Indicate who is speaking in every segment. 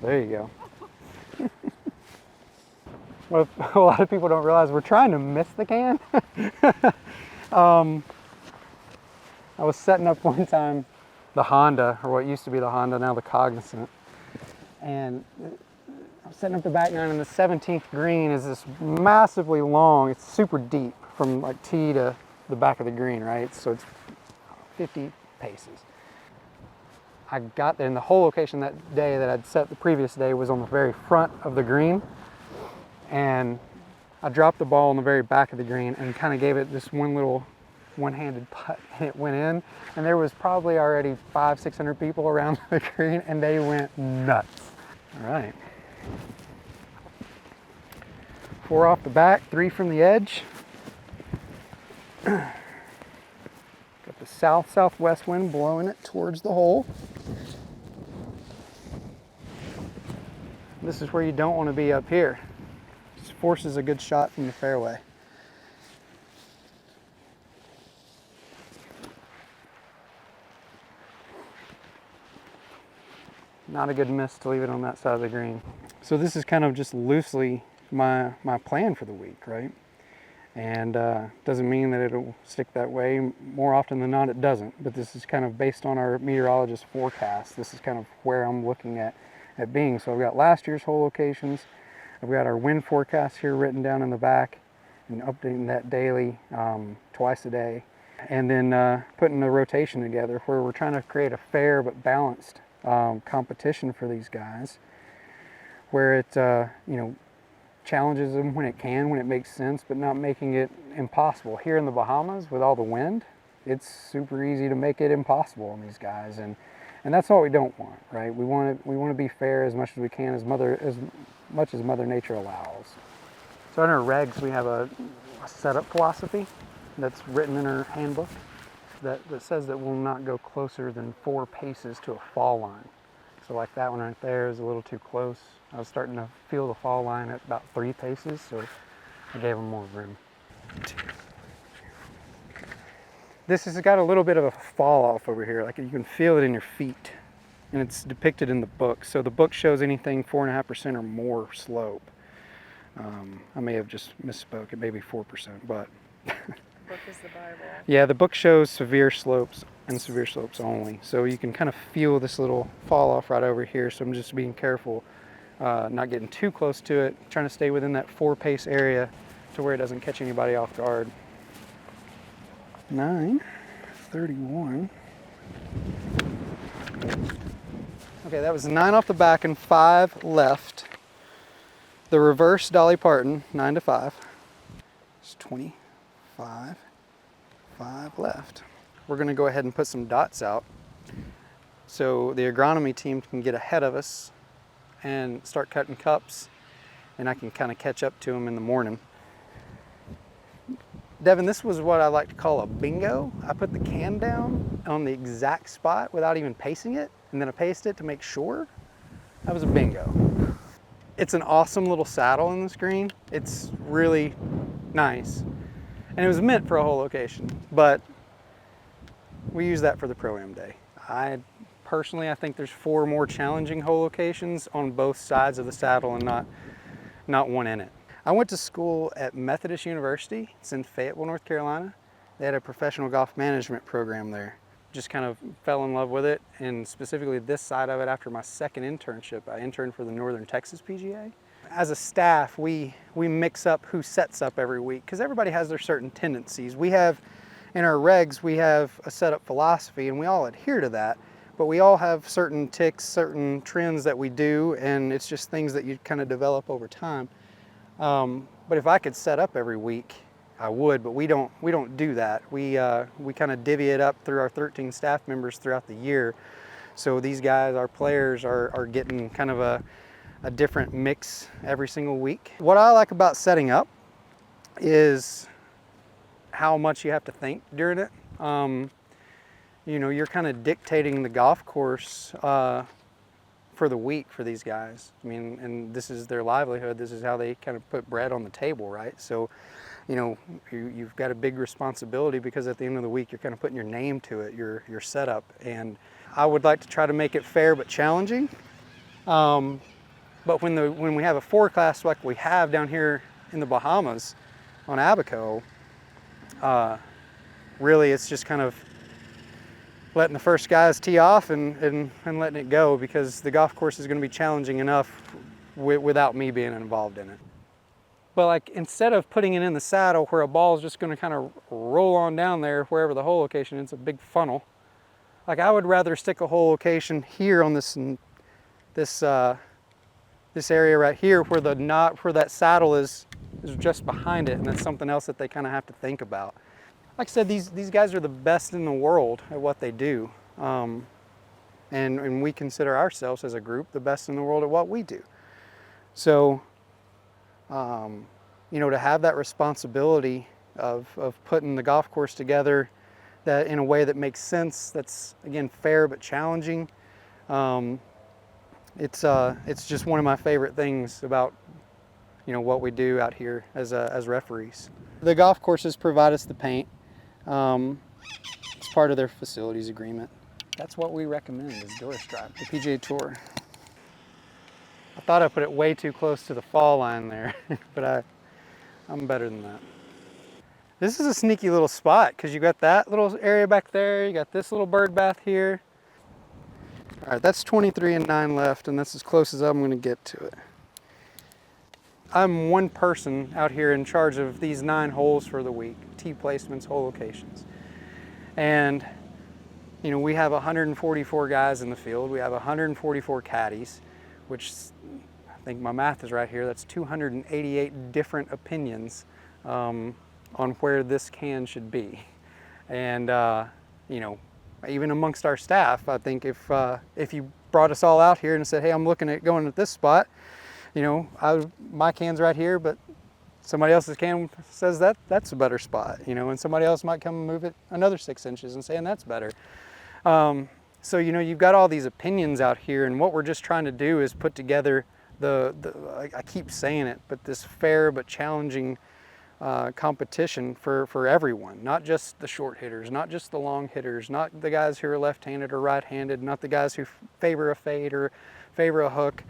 Speaker 1: There you go. What a lot of people don't realize, we're trying to miss the can. I was setting up one time the Honda, or what used to be the Honda, now the Cognizant, and I was setting up the back nine, and the 17th green is this massively long, it's super deep from like tee to the back of the green, right? So it's 50 paces. I got there, and the whole location that day that I'd set the previous day was on the very front of the green, and I dropped the ball on the very back of the green and kind of gave it this one little one-handed putt, and it went in, and there was probably already 500-600 people around the green, and they went nuts. All right. 4 off the back, 3 from the edge. Got the south-southwest wind blowing it towards the hole. This is where you don't want to be up here. This forces a good shot from the fairway. Not a good miss to leave it on that side of the green. So this is kind of just loosely my plan for the week, right? And doesn't mean that it'll stick that way. More often than not, it doesn't. But this is kind of based on our meteorologist forecast. This is kind of where I'm looking at being. So I've got last year's hole locations. I've got our wind forecast here written down in the back and updating that daily, twice a day. And then putting the rotation together where we're trying to create a fair but balanced competition for these guys, where it challenges them when it makes sense, but not making it impossible. Here in the Bahamas, with all the wind, it's super easy to make it impossible on these guys, and that's what we don't want, right? We want to be fair as much as we can, as much as Mother Nature allows. So in our regs, we have a setup philosophy that's written in our handbook that says that we'll not go closer than 4 paces to a fall line. So like that one right there is a little too close. I was starting to feel the fall line at about 3 paces, so I gave them more room. This has got a little bit of a fall off over here, like you can feel it in your feet, and it's depicted in the book. So the book shows anything 4.5% or more slope. I may have just misspoke, it may be 4%, but.
Speaker 2: Book is the Bible.
Speaker 1: Yeah, the book shows severe slopes and severe slopes only. So you can kind of feel this little fall off right over here. So I'm just being careful, not getting too close to it, trying to stay within that 4 pace area to where it doesn't catch anybody off guard. 9:31. Okay, that was 9 off the back and 5 left. The reverse Dolly Parton, 9 to 5. It's 25, 5 left. We're gonna go ahead and put some dots out so the agronomy team can get ahead of us and start cutting cups, and I can kind of catch up to them in the morning. Devin, this was what I like to call a bingo. I put the can down on the exact spot without even pacing it, and then I paced it to make sure. That was a bingo. It's an awesome little saddle in this green. It's really nice. And it was meant for a hole location, but we use that for the Pro-Am day. I think there's 4 more challenging hole locations on both sides of the saddle and not one in it. I went to school at Methodist University. It's in Fayetteville, North Carolina. They had a professional golf management program there. Just kind of fell in love with it, and specifically this side of it after my second internship. I interned for the Northern Texas PGA. As a staff, we mix up who sets up every week because everybody has their certain tendencies. We have, in our regs, we have a setup philosophy, and we all adhere to that, but we all have certain ticks, certain trends that we do, and it's just things that you kind of develop over time. But if I could set up every week, I would, but we don't do that. We kind of divvy it up through our 13 staff members throughout the year. So these guys, our players, are getting kind of a different mix every single week. What I like about setting up is how much you have to think during it. You're kind of dictating the golf course for the week for these guys. I mean, and this is their livelihood. This is how they kind of put bread on the table, right? So, you've got a big responsibility because at the end of the week, you're kind of putting your name to it, your setup. And I would like to try to make it fair but challenging. But when we have a 4 class like we have down here in the Bahamas on Abaco, really it's just kind of letting the first guys tee off and letting it go, because the golf course is going to be challenging enough without me being involved in it. But like, instead of putting it in the saddle where a ball is just going to kind of roll on down there wherever the hole location is, a big funnel, like I would rather stick a hole location here on this area right here where where that saddle is just behind it, and that's something else that they kind of have to think about. Like I said, these guys are the best in the world at what they do, and we consider ourselves as a group the best in the world at what we do. So, you know, to have that responsibility of putting the golf course together that in a way that makes sense, that's again fair but challenging. It's just one of my favorite things about, you know, what we do out here as referees. The golf courses provide us the paint. It's part of their facilities agreement. That's what we recommend is door stripe, the PGA Tour. I thought I put it way too close to the fall line there, but I'm better than that. This is a sneaky little spot because you got that little area back there, you got this little bird bath here. All right, that's 23 and 9 left, and that's as close as I'm gonna get to it. I'm one person out here in charge of these 9 holes for the week, tee placements, hole locations. And, you know, we have 144 guys in the field. We have 144 caddies, which I think my math is right here. That's 288 different opinions on where this can should be. And, you know, even amongst our staff, I think if you brought us all out here and said, hey, I'm looking at going at this spot, you know, my can's right here, but somebody else's can says that's a better spot, you know, and somebody else might come and move it another 6 inches and saying that's better. So, you know, you've got all these opinions out here, and what we're just trying to do is put together I keep saying it, but this fair but challenging competition for everyone, not just the short hitters, not just the long hitters, not the guys who are left-handed or right-handed, not the guys who favor a fade or favor a hook.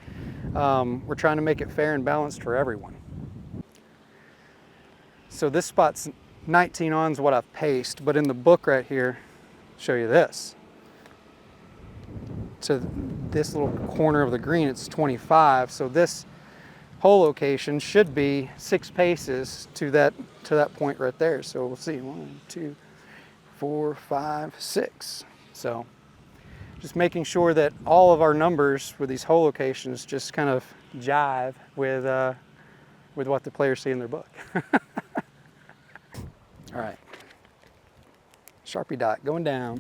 Speaker 1: We're trying to make it fair and balanced for everyone. So this spot's 19 on is what I've paced, but in the book right here, I'll show you this. To this little corner of the green, it's 25. So this hole location should be 6 paces to that point right there. So we'll see, 1, 2, 4, 5, 6. So just making sure that all of our numbers with these hole locations just kind of jive with what the players see in their book. All right, Sharpie dot going down.